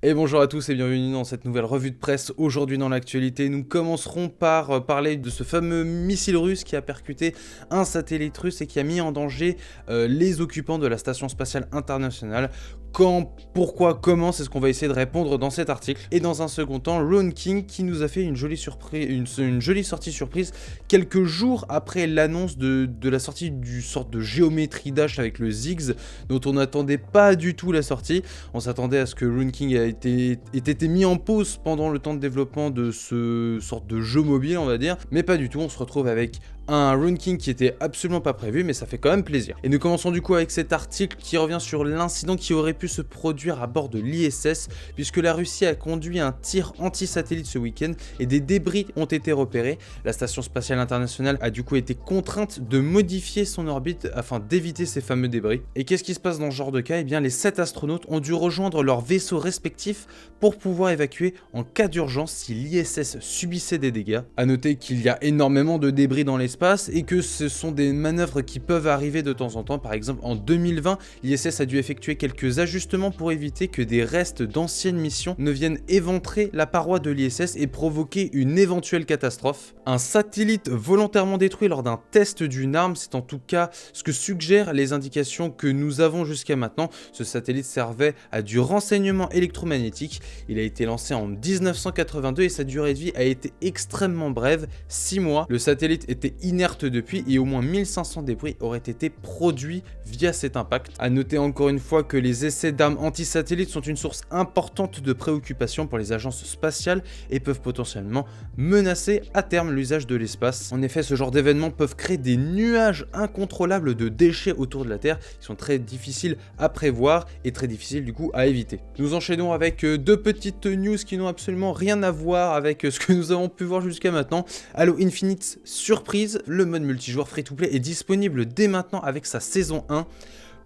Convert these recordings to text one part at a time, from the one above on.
Et bonjour à tous et bienvenue dans cette nouvelle revue de presse. Aujourd'hui dans l'actualité, nous commencerons par parler de ce fameux missile russe qui a percuté un satellite russe et qui a mis en danger les occupants de la Station Spatiale Internationale. Quand, pourquoi, comment, c'est ce qu'on va essayer de répondre dans cet article. Et dans un second temps, Ron King qui nous a fait une jolie sortie surprise quelques jours après l'annonce de la sortie du sorte de géométrie dash avec le Ziggs, dont on n'attendait pas du tout la sortie. On s'attendait à ce que Ron King ait été mis en pause pendant le temps de développement de ce sorte de jeu mobile, on va dire, mais pas du tout. On se retrouve avec un Ron King qui était absolument pas prévu, mais ça fait quand même plaisir. Et nous commençons du coup avec cet article qui revient sur l'incident qui aurait pu se produire à bord de l'ISS, puisque la Russie a conduit un tir anti-satellite ce week-end et des débris ont été repérés. La Station Spatiale Internationale a du coup été contrainte de modifier son orbite afin d'éviter ces fameux débris. Et qu'est-ce qui se passe dans ce genre de cas? Eh bien, les 7 astronautes ont dû rejoindre leurs vaisseaux respectifs pour pouvoir évacuer en cas d'urgence si l'ISS subissait des dégâts. A noter qu'il y a énormément de débris dans l'espace et que ce sont des manœuvres qui peuvent arriver de temps en temps. Par exemple, en 2020, l'ISS a dû effectuer quelques ajustements pour éviter que des restes d'anciennes missions ne viennent éventrer la paroi de l'ISS et provoquer une éventuelle catastrophe. Un satellite volontairement détruit lors d'un test d'une arme, c'est en tout cas ce que suggèrent les indications que nous avons jusqu'à maintenant. Ce satellite servait à du renseignement électromagnétique. Il a été lancé en 1982 et sa durée de vie a été extrêmement brève, 6 mois. Le satellite était inerte depuis et au moins 1500 débris auraient été produits via cet impact. A noter encore une fois que les essais d'armes anti-satellites sont une source importante de préoccupation pour les agences spatiales et peuvent potentiellement menacer à terme l'usage de l'espace. En effet, ce genre d'événements peuvent créer des nuages incontrôlables de déchets autour de la Terre qui sont très difficiles à prévoir et très difficiles du coup à éviter. Nous enchaînons avec deux petites news qui n'ont absolument rien à voir avec ce que nous avons pu voir jusqu'à maintenant. Halo Infinite surprise, le mode multijoueur free-to-play est disponible dès maintenant avec sa saison 1.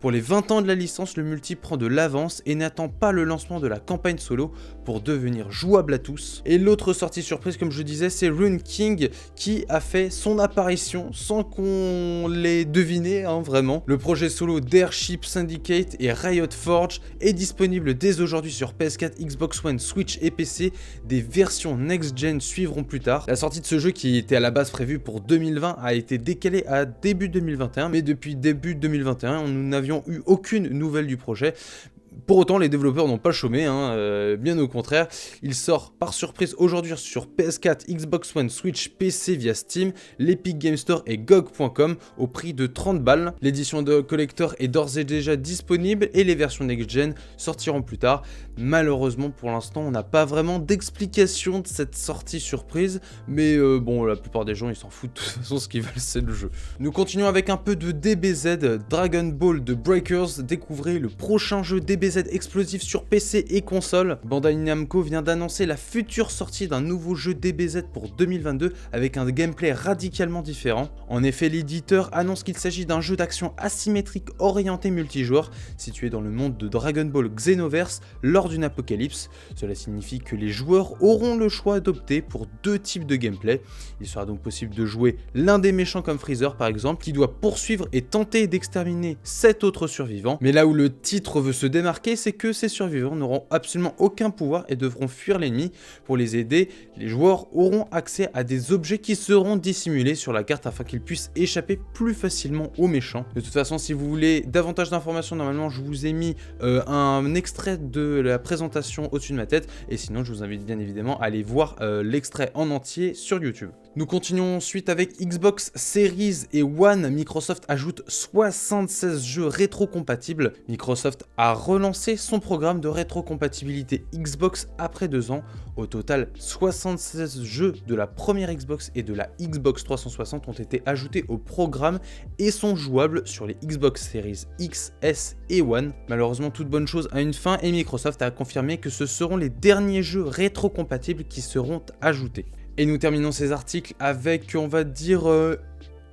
Pour les 20 ans de la licence, le multi prend de l'avance et n'attend pas le lancement de la campagne solo pour devenir jouable à tous. Et l'autre sortie surprise, comme je disais, c'est Ron King qui a fait son apparition sans qu'on l'ait deviné, vraiment. Le projet solo d'Airship Syndicate et Riot Forge est disponible dès aujourd'hui sur PS4, Xbox One, Switch et PC. Des versions next-gen suivront plus tard. La sortie de ce jeu, qui était à la base prévue pour 2020, a été décalée à début 2021, mais depuis début 2021, nous n'avions eu aucune nouvelle du projet. Pour autant, les développeurs n'ont pas chômé, bien au contraire. Il sort par surprise aujourd'hui sur PS4, Xbox One, Switch, PC via Steam, l'Epic Game Store et GOG.com au prix de 30 balles. L'édition de collector est d'ores et déjà disponible et les versions next-gen sortiront plus tard. Malheureusement, pour l'instant, on n'a pas vraiment d'explication de cette sortie surprise, mais bon, la plupart des gens, ils s'en foutent. De toute façon, ce qu'ils veulent, c'est le jeu. Nous continuons avec un peu de DBZ, Dragon Ball de Breakers. Découvrez le prochain jeu DBZ explosif sur PC et console. Bandai Namco vient d'annoncer la future sortie d'un nouveau jeu DBZ pour 2022 avec un gameplay radicalement différent. En effet, l'éditeur annonce qu'il s'agit d'un jeu d'action asymétrique orienté multijoueur situé dans le monde de Dragon Ball Xenoverse lors d'une apocalypse. Cela signifie que les joueurs auront le choix d'opter pour deux types de gameplay. Il sera donc possible de jouer l'un des méchants comme Freezer par exemple, qui doit poursuivre et tenter d'exterminer 7 autres survivants. Mais là où le titre veut se démarquer, c'est que ces survivants n'auront absolument aucun pouvoir et devront fuir l'ennemi. Pour les aider, les joueurs auront accès à des objets qui seront dissimulés sur la carte afin qu'ils puissent échapper plus facilement aux méchants. De toute façon, si vous voulez davantage d'informations, normalement je vous ai mis un extrait de la présentation au-dessus de ma tête, et sinon je vous invite bien évidemment à aller voir l'extrait en entier sur YouTube. Nous continuons ensuite avec Xbox Series et One. Microsoft ajoute 76 jeux rétro-compatibles. Microsoft a relancé son programme de rétro-compatibilité Xbox après 2 ans. Au total, 76 jeux de la première Xbox et de la Xbox 360 ont été ajoutés au programme et sont jouables sur les Xbox Series X, S et One. Malheureusement, toute bonne chose a une fin et Microsoft a confirmé que ce seront les derniers jeux rétro-compatibles qui seront ajoutés. Et nous terminons ces articles avec, on va dire,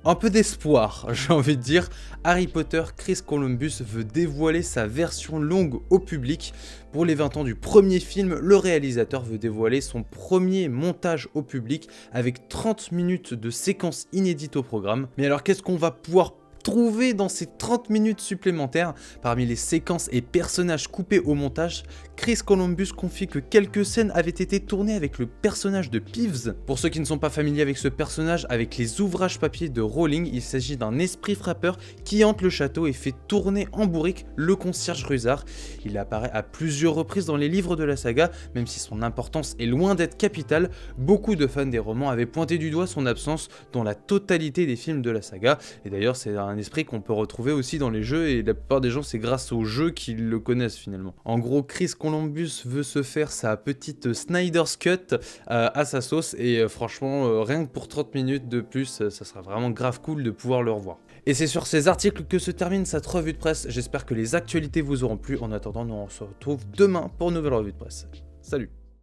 un peu d'espoir, j'ai envie de dire. Harry Potter, Chris Columbus veut dévoiler sa version longue au public. Pour les 20 ans du premier film, le réalisateur veut dévoiler son premier montage au public avec 30 minutes de séquences inédites au programme. Mais alors qu'est-ce qu'on va pouvoir trouver dans ces 30 minutes supplémentaires. Parmi les séquences et personnages coupés au montage, Chris Columbus confie que quelques scènes avaient été tournées avec le personnage de Peeves. Pour ceux qui ne sont pas familiers avec ce personnage, avec les ouvrages papier de Rowling, il s'agit d'un esprit frappeur qui hante le château et fait tourner en bourrique le concierge Rusard. Il apparaît à plusieurs reprises dans les livres de la saga, même si son importance est loin d'être capitale. Beaucoup de fans des romans avaient pointé du doigt son absence dans la totalité des films de la saga, et d'ailleurs c'est un esprit qu'on peut retrouver aussi dans les jeux, et la plupart des gens c'est grâce aux jeux qu'ils le connaissent finalement. En gros, Chris Columbus veut se faire sa petite Snyder's Cut à sa sauce, et franchement rien que pour 30 minutes de plus, ça sera vraiment grave cool de pouvoir le revoir. Et c'est sur ces articles que se termine cette revue de presse. J'espère que les actualités vous auront plu. En attendant, nous on se retrouve demain pour une nouvelle revue de presse. Salut!